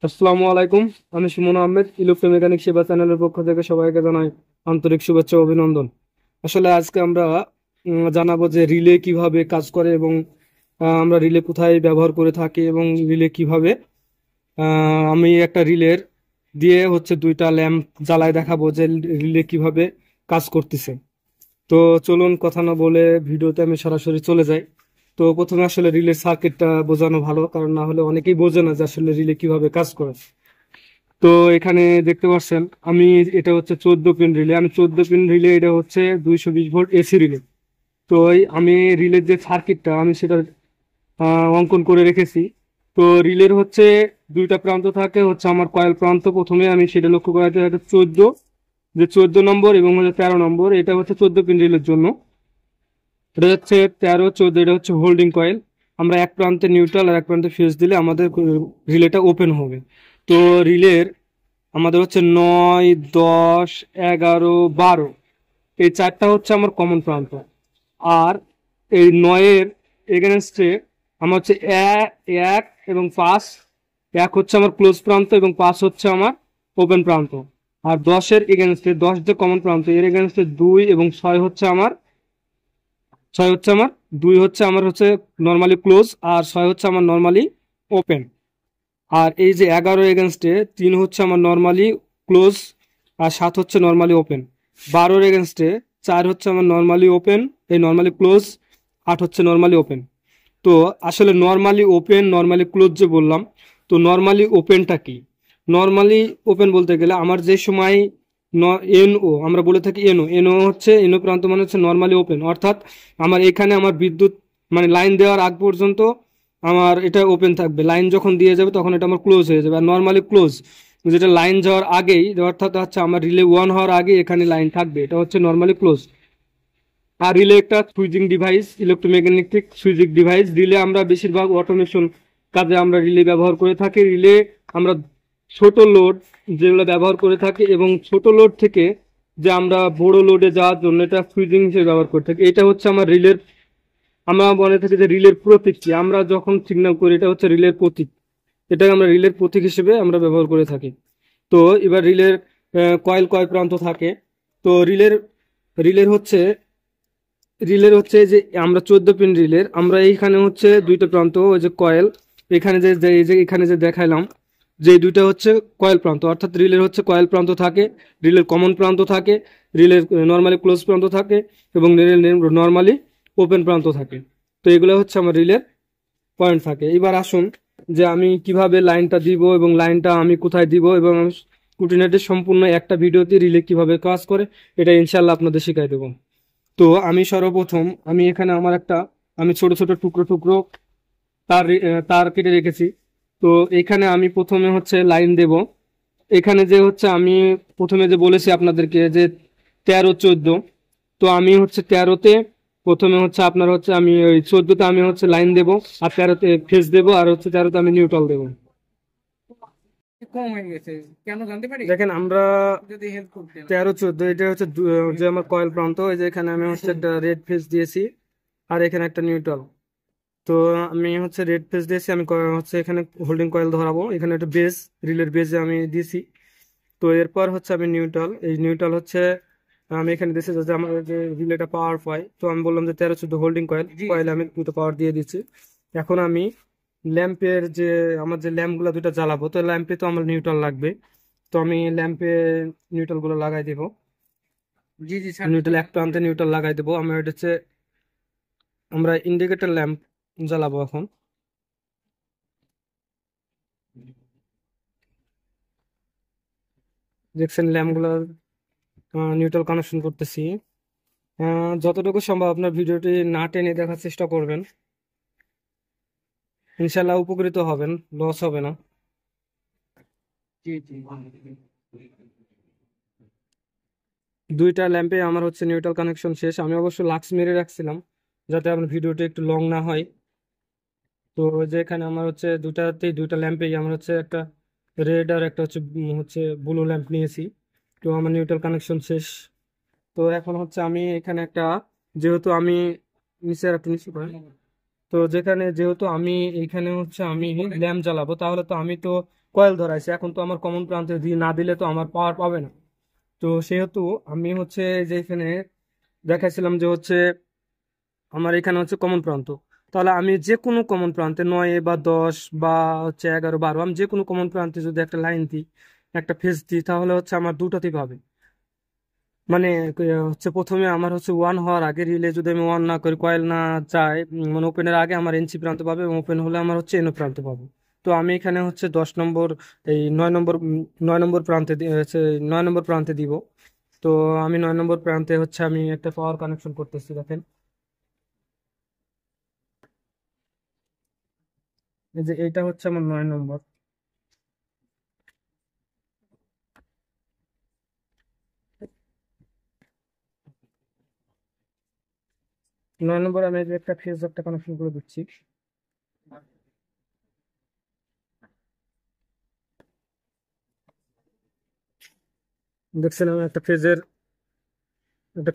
আসসালামু আলাইকুম। আমি সুমন আহমেদ, ইলেকট্রোমেকানিক সেবা চ্যানেলের পক্ষ থেকে সবাইকে জানাই আন্তরিক শুভেচ্ছা ও অভিনন্দন। আসলে আজকে আমরা জানাবো যে রিলে কিভাবে কাজ করে এবং আমরা রিলে কোথায় ব্যবহার করে থাকি এবং রিলে কিভাবে আমি একটা রিলের দিয়ে হচ্ছে দুইটা ল্যাম্প জ্বালায় দেখাবো যে রিলে কিভাবে কাজ করতেছে। তো চলুন কথা না বলে ভিডিওতে আমি সরাসরি চলে যাই। তো প্রথমে আসলে রিলের সার্কিটটা বোঝানো ভালো, কারণ না হলে অনেকেই বোঝে না যে আসলে রিলে কিভাবে কাজ করে। তো এখানে দেখতে পাচ্ছেন আমি, এটা হচ্ছে 14 পিন রিলে। আমি 14 পিন রিলে, এটা হচ্ছে 220 ভোল্ট এসি রিলে। তো আমি রিলের যে সার্কিটটা আমি সেটা অঙ্কন করে রেখেছি। তো রিলের হচ্ছে দুইটা প্রান্ত থাকে, হচ্ছে আমার কয়েল প্রান্ত। প্রথমে আমি সেটা লক্ষ্য করা যায়, এটা 14 নম্বর এবং হচ্ছে 13 নম্বর। এটা হচ্ছে 14 পিন রিলের জন্য। এটা হচ্ছে 13, 14, এটা হচ্ছে হোল্ডিং কয়েল। আমরা এক প্রান্তে নিউট্রাল আর এক প্রান্তে ফিউজ দিলে আমাদের রিলেটা ওপেন হবে। তো রিলের আমাদের হচ্ছে 9, 10, 11, 12, এই চারটা হচ্ছে আমার কমন প্রান্ত। আর এই 9-এর এগেনস্টে আমার হচ্ছে এক এবং 5। এক হচ্ছে আমার ক্লোজ প্রান্ত এবং 5 হচ্ছে আমার ওপেন প্রান্ত। আর 10-এর এগেনস্টে, 10 যে কমন প্রান্ত, এর এগেনস্টে 2 এবং 6 হচ্ছে আমার, 6 হচ্ছে আমার, 2 হচ্ছে আমার হচ্ছে নর্মালি ক্লোজ, আর 6 হচ্ছে আমার নর্মালি ওপেন। আর এই যে 11 এগেনস্টে 3 হচ্ছে আমার নর্মালি ক্লোজ আর 7 হচ্ছে নর্মালি ওপেন। 12 এগেনস্টে 4 হচ্ছে আমার নর্মালি ওপেন, এই নর্মালি ক্লোজ, 8 হচ্ছে নর্মালি ওপেন। তো আসলে নর্মালি ওপেন, নর্মালি ক্লোজ যে বললাম, তো নর্মালি ওপেনটা কি? নর্মালি ওপেন বলতে গেলে আমার যে সময় এনও আমরা বলে থাকি, এনও হচ্ছে, এনও প্রান্ত মানে হচ্ছে নর্মালি ওপেন, অর্থাৎ আমার এখানে আমার বিদ্যুৎ মানে লাইন দেওয়ার আগ পর্যন্ত আমার এটা ওপেন থাকবে। লাইন যখন দিয়ে যাবে তখন এটা আমার ক্লোজ হয়ে যাবে। আর নর্মালি ক্লোজ যেটা লাইন যাওয়ার আগেই, অর্থাৎ হচ্ছে আমার রিলে 1 হওয়ার আগে এখানে লাইন থাকবে, এটা হচ্ছে নর্মালি ক্লোজ। আর রিলে একটা switching device, electromagnetic switching device. Relay আমরা বেশিরভাগ অটোমেশন কাজে আমরা রিলে ব্যবহার করে থাকি। রিলে আমরা ছোট লোড যেগুলো ব্যবহার করে থাকি, এবং ছোট লোড থেকে যে আমরা বড় লোডে যাওয়ার জন্য এটা সুইচিং হিসেবে ব্যবহার করে থাকি। এটা হচ্ছে আমার রিলের, আমরা বলে থাকি যে রিলের প্রতীকটি, আমরা যখন সিগন্যাল করি এটা হচ্ছে রিলের প্রতীক। এটাকে আমরা রিলের প্রতীক হিসেবে আমরা ব্যবহার করে থাকি। তো এবার রিলের কয়েল কয় প্রান্ত থাকে? তো রিলের হচ্ছে, যে আমরা 14 পিন রিলের, আমরা এইখানে হচ্ছে দুইটা প্রান্ত, ওই যে কয়েল, এখানে এই যে এখানে যে দেখাইলাম, যে দুইটা হচ্ছে কয়েল প্রান্ত, অর্থাৎ রিলের হচ্ছে কয়েল প্রান্ত থাকে, রিলের কমন প্রান্ত থাকে, রিলের নর্মালি ক্লোজ প্রান্ত থাকে, এবং রিলের নর্মালি ওপেন প্রান্ত থাকে। তো এগুলো হচ্ছে আমার রিলের পয়েন্ট থাকে। এবার আসুন যে আমি কিভাবে লাইনটা দিব এবং লাইনটা আমি কোথায় দিব, এবং আমি খুঁটিনাটি সম্পূর্ণ একটা ভিডিওতে রিলে কিভাবে কাজ করে এটা ইনশাল্লাহ আপনাদের শিখাই দেবো। তো আমি সর্বপ্রথম, আমি এখানে আমার একটা, আমি ছোট ছোট টুকরো টুকরো তার কেটে রেখেছি। তো এখানে আমি প্রথমে হচ্ছে লাইন দেব। এখানে যে হচ্ছে আমি প্রথমে যে বলেছি আপনাদেরকে যে 13, 14, তো আমি হচ্ছে 13-তে প্রথমে হচ্ছে আপনার হচ্ছে আমি ওই 14-তে আমি হচ্ছে লাইন দেব, আর 13-তে ফেজ দেব, আর হচ্ছে 13-তে আমি নিউট্রাল দেব। কম হয়ে গেছে কেন জানতে পারি? দেখেন আমরা যদি হেল্প করতেন। 13, 14, এটা হচ্ছে যে আমার কয়েল প্রান্ত, এই যে এখানে আমি হচ্ছে একটা রেড ফেজ দিয়েছি, আর এখানে একটা নিউট্রাল। তো আমি হচ্ছে রেড ফেজ দিয়েছি, আমি হচ্ছে এখানে হোল্ডিং কয়েল ধরাবো, এখানে একটা বেজ, রিলের বেজে আমি দিয়েছি। তো এরপর হচ্ছে আমি নিউট্রাল, এই নিউট্রাল হচ্ছে আমি এখানে দিয়েছি যাতে আমার যে রিলেটা পাওয়ার পায়। তো আমি বললাম যে 13, 14 হোল্ডিং কয়েল, জি কয়েল আমি দুটো পাওয়ার দিয়ে দিচ্ছি। এখন আমি ল্যাম্পের যে, আমার যে ল্যাম্পগুলো দুটো জ্বালাবো, তো ল্যাম্পে তো আমার নিউট্রাল লাগবে। তো আমি ল্যাম্পে নিউট্রাল গুলো লাগাই দিব। জি জি স্যার। নিউট্রাল এক প্রান্তে নিউট্রাল লাগাই দেবো। আমার এটা হচ্ছে, আমরা ইন্ডিকেটর ল্যাম্প জ্বালাবো এখন। দেখছেন ল্যাম্পগুলো নিউট্রাল কানেকশন করতেছি। যতটুকু সম্ভব আপনার ভিডিওটি না টেনে দেখার চেষ্টা করবেন, ইনশাল্লাহ উপকৃত হবেন, লস হবে না। জি জি দুইটা ল্যাম্পে আমার হচ্ছে নিউট্রাল কানেকশন শেষ। আমি অবশ্য লাক্স মেরে রাখছিলাম যাতে আমার ভিডিওটি একটু লং না হয়। তো ওই যে এখানে আমার হচ্ছে দুটাতেই, দুইটা ল্যাম্পেই আমার হচ্ছে একটা রেড আর একটা হচ্ছে হচ্ছে ব্লু ল্যাম্প নিয়েছি। তো আমার নিউট্রাল কানেকশন শেষ। তো এখন হচ্ছে আমি এখানে একটা, যেহেতু আমি নিচে একটা নিচে করেন, তো যেখানে যেহেতু আমি এখানে হচ্ছে আমি ল্যাম্প জ্বালাবো, তাহলে তো আমি তো কয়েল ধরাইছে, এখন তো আমার কমন প্রান্তে দিয়ে না দিলে তো আমার পাওয়ার পাবে না। তো সেহেতু আমি হচ্ছে যে এখানে দেখাইছিলাম যে হচ্ছে আমার এখানে হচ্ছে কমন প্রান্ত, তাহলে আমি যে কোনো কমন প্রান্তে 9 বা 10 বা হচ্ছে 11 12, আমি যে কোনো কমন প্রান্তে যদি একটা লাইন দিই, একটা ফেজ দিই, তাহলে হচ্ছে আমার দুটাতেই পাবে। মানে হচ্ছে প্রথমে আমার হচ্ছে ওয়ান হওয়ার আগে রিলে যদি আমি ওয়ান না করি, কয়েল না যায়, মানে ওপেনের আগে আমার এনসি প্রান্ত পাবে, এবং ওপেন হলে আমার হচ্ছে এনও প্রান্ত পাবে। তো আমি এখানে হচ্ছে 10 নম্বর, এই 9 নম্বর, 9 নম্বর প্রান্তে হচ্ছে 9 নম্বর প্রান্তে দিব। তো আমি 9 নম্বর প্রান্তে হচ্ছে আমি একটা পাওয়ার কানেকশন করতেছি, দেখেন এই যে এটা হচ্ছে আমার 9 নম্বর। নয় নম্বর আমি এই যে একটা ফেজ একটা কানেকশন করে দিচ্ছি। দেখছেন আমি একটা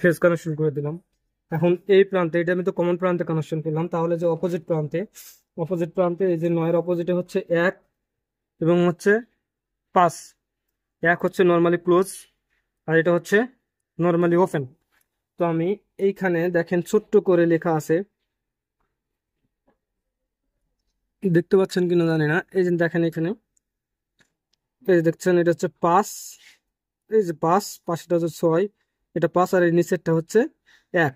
ফেজ কানেকশন করে দিলাম। এখন এই প্রান্তে, এটা আমি তো কমন প্রান্তে কানেকশন করলাম, তাহলে যে অপোজিট প্রান্তে এই যে 9-এর অপোজিটে হচ্ছে 1 এবং হচ্ছে 5। 1 হচ্ছে নর্মালি ক্লোজ, আর এটা হচ্ছে নর্মালি ওপেন। তো আমি এইখানে দেখেন ছোট্ট করে লেখা আছে, দেখতে পাচ্ছেন কিনা জানি না, এই যে দেখেন এখানে, এই যে দেখছেন এটা হচ্ছে 5, এই যে 5, পাশেটা হচ্ছে 6, এটা 5, আর এই নিচেরটা হচ্ছে 1।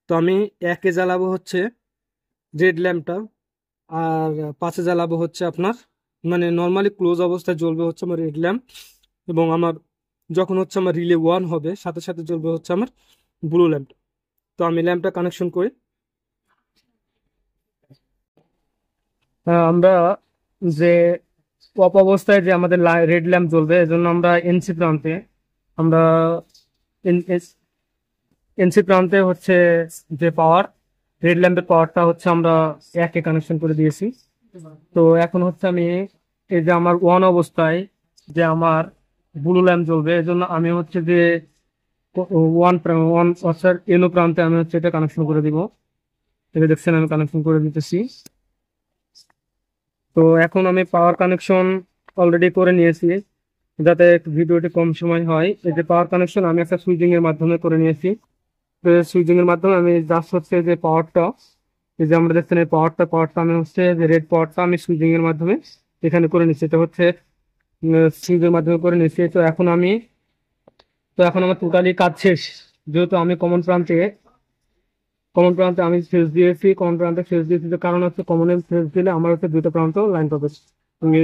তো আমি 1-এ জ্বালাবো হচ্ছে রেড ল্যাম্পটা, আর 5-এ জ্বালাবো হচ্ছে আপনার, মানে নর্মালি ক্লোজ অবস্থায় জ্বলবে হচ্ছে আমার রেড ল্যাম্প, এবং আমার যখন হচ্ছে আমার রিলে ওয়ান হবে সাথে সাথে জ্বলবে হচ্ছে আমার ব্লু ল্যাম্প। তো আমি ল্যাম্পটা কানেকশন করি। আমরা যে অফ অবস্থায় যে আমাদের রেড ল্যাম্প জ্বলবে, এজন্য আমরা এনসি প্রান্তে, আমরা এনসি প্রান্তে হচ্ছে যে পাওয়ার, রেড ল্যাম্পের পাওয়ারটা হচ্ছে আমরা 1-এ কানেকশন করে দিয়েছি। তো এখন হচ্ছে আমি এই যে আমার ওয়ান অবস্থায় যে আমার ব্লু ল্যাম্প জ্বলবে, এজন্য আমি হচ্ছে যে ওয়ান ওয়ান অর্থাৎ এনো প্রান্তে আমি হচ্ছে এটা কানেকশন করে দিব। এটা দেখছেন আমি কানেকশন করে দিতেছি। তো এখন আমি পাওয়ার কানেকশন অলরেডি করে নিয়েছি, যাতে ভিডিওটি কম সময় হয়। এই যে পাওয়ার কানেকশন আমি একটা সুইচিং এর মাধ্যমে করে নিয়েছি। সুইচিং এর মাধ্যমে আমি জাস্ট হচ্ছে যে পাওয়ারটা, এই যে আমরা দেখছেন এই পাওয়ারটা আমি হচ্ছে যে রেড পাওয়ারটা আমি সুইচিং এর মাধ্যমে এখানে করে নিচ্ছি। এটা হচ্ছে সুইচের মাধ্যমে করে নিচ্ছি। তো এখন আমার টোটালি কাজ শেষ, যেহেতু আমি কমন প্রান্তে আমি ফেজ দিয়েছি। কমন প্রান্তে ফেজ দিয়েছি, যে কারণ হচ্ছে কমনে ফেজ দিলে আমার হচ্ছে দুটো প্রান্ত লাইন পাবে,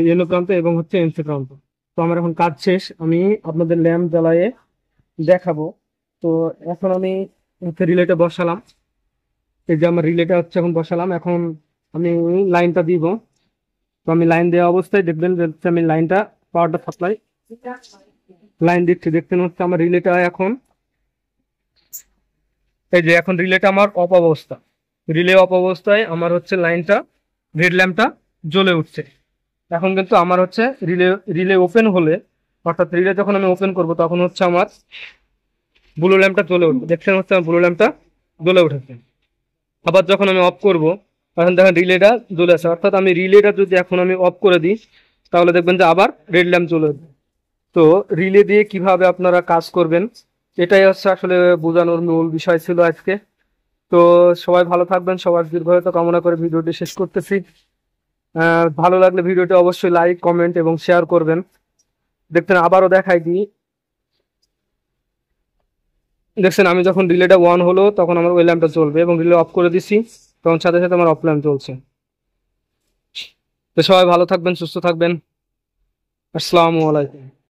ইয়েলো প্রান্ত এবং হচ্ছে এনসি প্রান্ত। তো আমার এখন কাজ শেষ, আমি আপনাদের ল্যাম্প জ্বালায়ে দেখাবো। তো এখন আমি হচ্ছে রিলেটা বসালাম, এই যে আমার রিলেটা হচ্ছে এখন বসালাম। এখন আমি লাইনটা দিব। তো আমি লাইন দেওয়া অবস্থায় দেখবেন যে হচ্ছে আমি লাইনটা, পাওয়ারটা সাপ্লাই লাইন দিচ্ছি। দেখছেন হচ্ছে আমার রিলেটা এখন, এই যে এখন রিলেটা আমার অফ অবস্থা, রিলে অফ অবস্থায় আমার হচ্ছে লাইনটা, রেড ল্যাম্পটা জ্বলে উঠছে। এখন কিন্তু আমার হচ্ছে রিলে রিলে ওপেন হলে, অর্থাৎ রিলে যখন আমি ওপেন করব, তখন হচ্ছে আমার ব্লু ল্যাম্পটা জ্বলে উঠবে। দেখছেন হচ্ছে আমার ব্লু ল্যাম্পটা জ্বলে উঠেছে। আবার যখন আমি অফ করব, তখন দেখেন রিলেটা জ্বলে আসে। অর্থাৎ আমি রিলেটা যদি এখন আমি অফ করে দিই, তাহলে দেখবেন যে আবার রেড ল্যাম্প জ্বলে উঠবে। তো রিলে দিয়ে কিভাবে আপনারা কাজ করবেন, এটাই হচ্ছে আসলে বোঝানোর মূল বিষয় ছিল আজকে। তো সবাই ভালো থাকবেন, সবার দীর্ঘায়িত কামনা করে ভিডিওটি শেষ করতেছি। ভালো লাগলে ভিডিওটি অবশ্যই লাইক, কমেন্ট এবং শেয়ার করবেন। দেখছেন আবারও দেখাই দিই, দেখছেন আমি যখন রিলেটা ওয়ান হলো তখন আমার ওই ল্যাম্পটা জ্বলবে, এবং রিলে অফ করে দিছি তখন সাথে সাথে আমার অফ ল্যাম্প জ্বলছে। তো সবাই ভালো থাকবেন, সুস্থ থাকবেন। আসসালামু আলাইকুম।